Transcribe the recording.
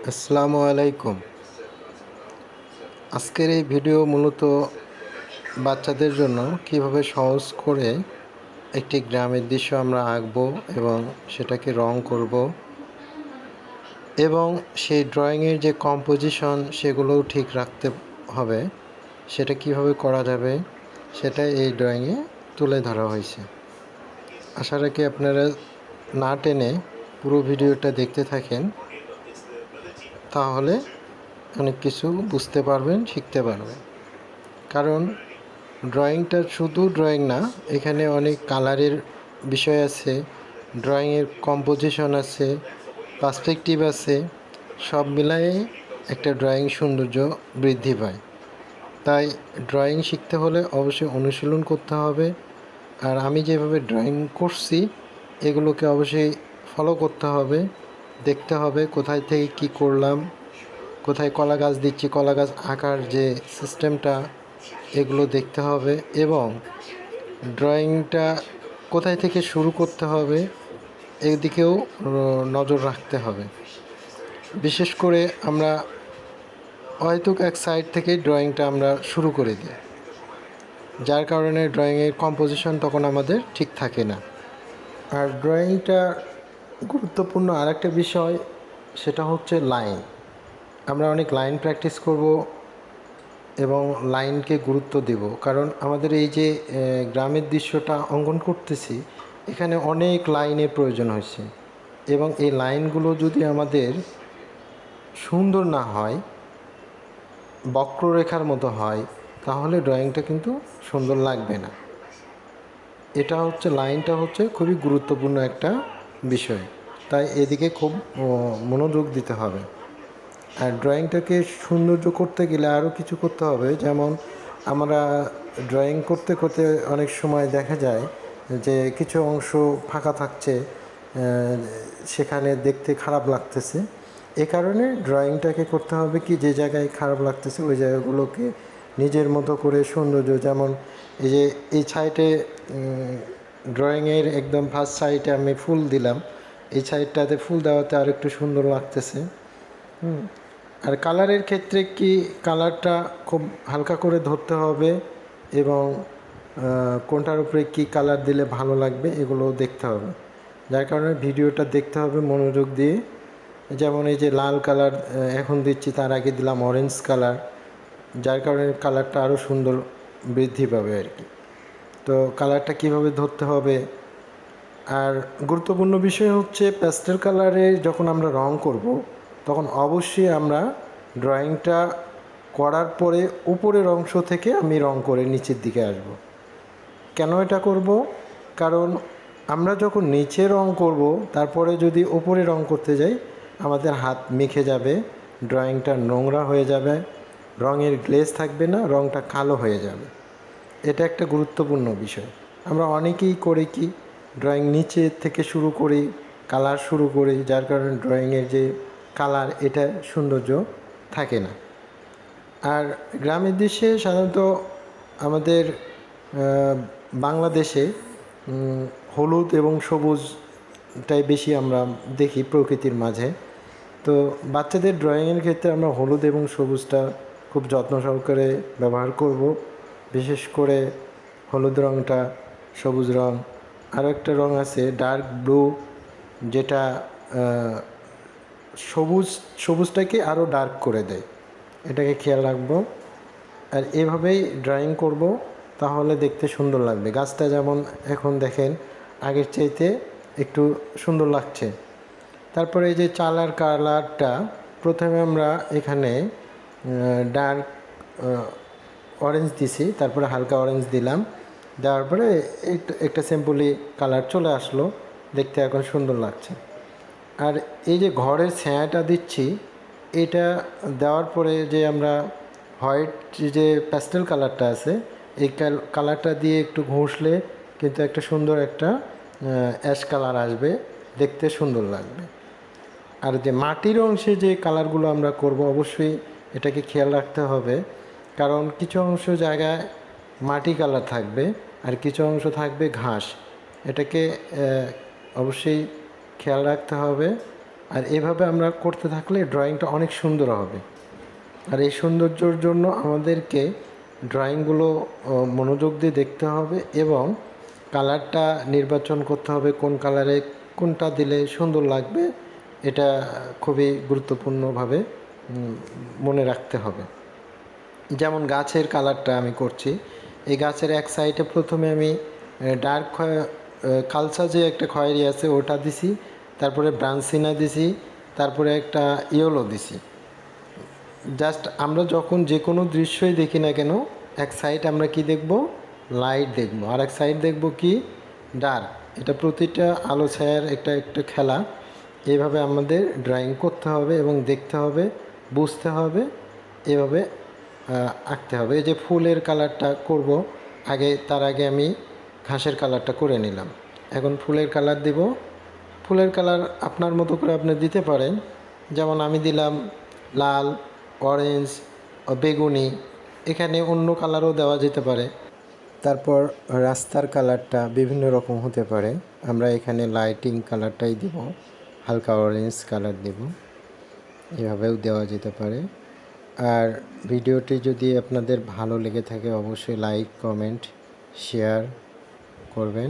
আসসালামু আলাইকুম। আজকের এই ভিডিও মূলত বাচ্চাদের জন্য কিভাবে সহজ করে একটি গ্রামের দৃশ্য আমরা আঁকবো এবং সেটাকে রং করব এবং সেই ড্রয়িংয়ের যে কম্পোজিশন সেগুলোও ঠিক রাখতে হবে, সেটা কিভাবে করা যাবে সেটা এই ড্রয়িংয়ে তুলে ধরা হয়েছে। আশা রাখি আপনারা না টেনে পুরো ভিডিওটা দেখতে থাকেন, তাহলে অনেক কিছু বুঝতে পারবেন, শিখতে পারবেন। কারণ ড্রয়িংটা শুধু ড্রয়িং না, এখানে অনেক কালারের বিষয় আছে, ড্রয়িংয়ের কম্পোজিশন আছে, পার্সপেক্টিভ আছে, সব মিলায়ে একটা ড্রয়িং সৌন্দর্য বৃদ্ধি পায়। তাই ড্রয়িং শিখতে হলে অবশ্যই অনুশীলন করতে হবে। আর আমি যেভাবে ড্রয়িং করছি এগুলোকে অবশ্যই ফলো করতে হবে, দেখতে হবে কোথায় থেকে কি করলাম, কোথায় কলা গাছ দিচ্ছি, কলা গাছ আঁকার যে সিস্টেমটা এগুলো দেখতে হবে এবং ড্রয়িংটা কোথায় থেকে শুরু করতে হবে এদিকেও নজর রাখতে হবে। বিশেষ করে আমরা হয়তো এক সাইড থেকে ড্রয়িংটা আমরা শুরু করে দিই, যার কারণে ড্রয়িংয়ের কম্পোজিশন তখন আমাদের ঠিক থাকে না। আর ড্রয়িংটা গুরুত্বপূর্ণ আরেকটা বিষয়, সেটা হচ্ছে লাইন। আমরা অনেক লাইন প্র্যাকটিস করব এবং লাইনকে গুরুত্ব দেব, কারণ আমাদের এই যে গ্রামের দৃশ্যটা অঙ্কন করতেছি এখানে অনেক লাইনের প্রয়োজন হয়েছে এবং এই লাইনগুলো যদি আমাদের সুন্দর না হয়, বক্ররেখার মতো হয়, তাহলে ড্রয়িংটা কিন্তু সুন্দর লাগবে না। এটা হচ্ছে লাইনটা হচ্ছে খুবই গুরুত্বপূর্ণ একটা বিষয়, তাই এদিকে খুব মনোযোগ দিতে হবে। আর ড্রয়িংটাকে সৌন্দর্য করতে গেলে আরও কিছু করতে হবে, যেমন আমরা ড্রয়িং করতে করতে অনেক সময় দেখা যায় যে কিছু অংশ ফাঁকা থাকছে, সেখানে দেখতে খারাপ লাগতেছে। এ কারণে ড্রয়িংটাকে করতে হবে কি, যে জায়গায় খারাপ লাগতেছে ওই জায়গাগুলোকে নিজের মতো করে সৌন্দর্য, যেমন এই যে এই সাইডে ড্রয়িংয়ের একদম ফার্স্ট সাইডে আমি ফুল দিলাম, এই সাইডটাতে ফুল দেওয়াতে আর একটু সুন্দর লাগতেছে। আর কালারের ক্ষেত্রে কি, কালারটা খুব হালকা করে ধরতে হবে এবং কোনটার উপরে কি কালার দিলে ভালো লাগবে এগুলো দেখতে হবে, যার কারণে ভিডিওটা দেখতে হবে মনোযোগ দিয়ে। যেমন এই যে লাল কালার এখন দিচ্ছি, তার আগে দিলাম অরেঞ্জ কালার, যার কারণে কালারটা আরও সুন্দর বৃদ্ধি পাবে আর কি। তো কালারটা কিভাবে ধরতে হবে। আর গুরুত্বপূর্ণ বিষয় হচ্ছে প্যাস্টেল কালারে যখন আমরা রং করব তখন অবশ্যই আমরা ড্রয়িংটা করার পরে উপরের অংশ থেকে আমি রং করে নিচের দিকে আসব। কেন এটা করব? কারণ আমরা যখন নিচে রং করব তারপরে যদি উপরে রং করতে যাই আমাদের হাত মেখে যাবে, ড্রয়িংটা নোংরা হয়ে যাবে, রঙের গ্লেজ থাকবে না, রংটা কালো হয়ে যাবে। এটা একটা গুরুত্বপূর্ণ বিষয়। আমরা অনেকেই করি কি, ড্রয়িং নিচে থেকে শুরু করি, কালার শুরু করি, যার কারণে ড্রয়িংয়ের যে কালার এটা সৌন্দর্য থাকে না। আর গ্রামের দেশে সাধারণত আমাদের বাংলাদেশে হলুদ এবং সবুজটাই বেশি আমরা দেখি প্রকৃতির মাঝে। তো বাচ্চাদের ড্রয়িংয়ের ক্ষেত্রে আমরা হলুদ এবং সবুজটা খুব যত্ন সহকারে ব্যবহার করব। বিশেষ করে হলুদ রঙটা, সবুজ রঙ, আরও একটা রঙ আছে ডার্ক ব্লু, যেটা সবুজটাকে আরও ডার্ক করে দেয়, এটাকে খেয়াল রাখবো। আর এভাবেই ড্রয়িং করব, তাহলে দেখতে সুন্দর লাগবে। গাছটা যেমন এখন দেখেন আগের চাইতে একটু সুন্দর লাগছে। তারপরে এই যে চালার কালারটা, প্রথমে আমরা এখানে ডার্ক অরেঞ্জ দিছি, তারপরে হালকা অরেঞ্জ দিলাম, দেওয়ার পরে একটা সিম্পলি কালার চলে আসলো, দেখতে এখন সুন্দর লাগছে। আর এই যে ঘরের ছায়াটা দিচ্ছি, এটা দেওয়ার পরে যে আমরা হোয়াইট যে প্যাস্টেল কালারটা আছে এই কালারটা দিয়ে একটু ঘষলে কিন্তু একটা সুন্দর একটা অ্যাশ কালার আসবে, দেখতে সুন্দর লাগবে। আর যে মাটির অংশে যে কালারগুলো আমরা করব অবশ্যই এটাকে খেয়াল রাখতে হবে, কারণ কিছু অংশ জায়গায় মাটি কালার থাকবে আর কিছু অংশ থাকবে ঘাস, এটাকে অবশ্যই খেয়াল রাখতে হবে। আর এভাবে আমরা করতে থাকলে ড্রয়িংটা অনেক সুন্দর হবে। আর এই সৌন্দর্যর জন্য আমাদেরকে ড্রয়িংগুলো মনোযোগ দিয়ে দেখতে হবে এবং কালারটা নির্বাচন করতে হবে, কোন কালারে কোনটা দিলে সুন্দর লাগবে, এটা খুবই গুরুত্বপূর্ণভাবে মনে রাখতে হবে। যেমন গাছের কালারটা আমি করছি, এই গাছের এক সাইডে প্রথমে আমি ডার্ক কালচা যে একটা খয়েরি আছে ওটা দিছি, তারপরে ব্রাউনসিনা দিছি, তারপরে একটা ইয়েলো দিছি। জাস্ট আমরা যখন যে কোনো দৃশ্যই দেখি না কেন, এক সাইড আমরা কি দেখব, লাইট দেখব, আর এক সাইড দেখব কি, ডার্ক। এটা প্রতিটা আলো ছায়ার একটা একটা খেলা। এইভাবে আমাদের ড্রয়িং করতে হবে এবং দেখতে হবে, বুঝতে হবে, এভাবে আঁকতে হবে। এই যে ফুলের কালারটা করব, তার আগে আমি ঘাসের কালারটা করে নিলাম। এখন ফুলের কালার দেব। ফুলের কালার আপনার মতো করে আপনি দিতে পারেন, যেমন আমি দিলাম লাল, অরেঞ্জ, বেগুনি, এখানে অন্য কালারও দেওয়া যেতে পারে। তারপর রাস্তার কালারটা বিভিন্ন রকম হতে পারে, আমরা এখানে লাইটিং কালারটাই দিব, হালকা অরেঞ্জ কালার দেব, এভাবেও দেওয়া যেতে পারে। আর ভিডিওটি যদি আপনাদের ভালো লেগে থাকে অবশ্যই লাইক, কমেন্ট, শেয়ার করবেন।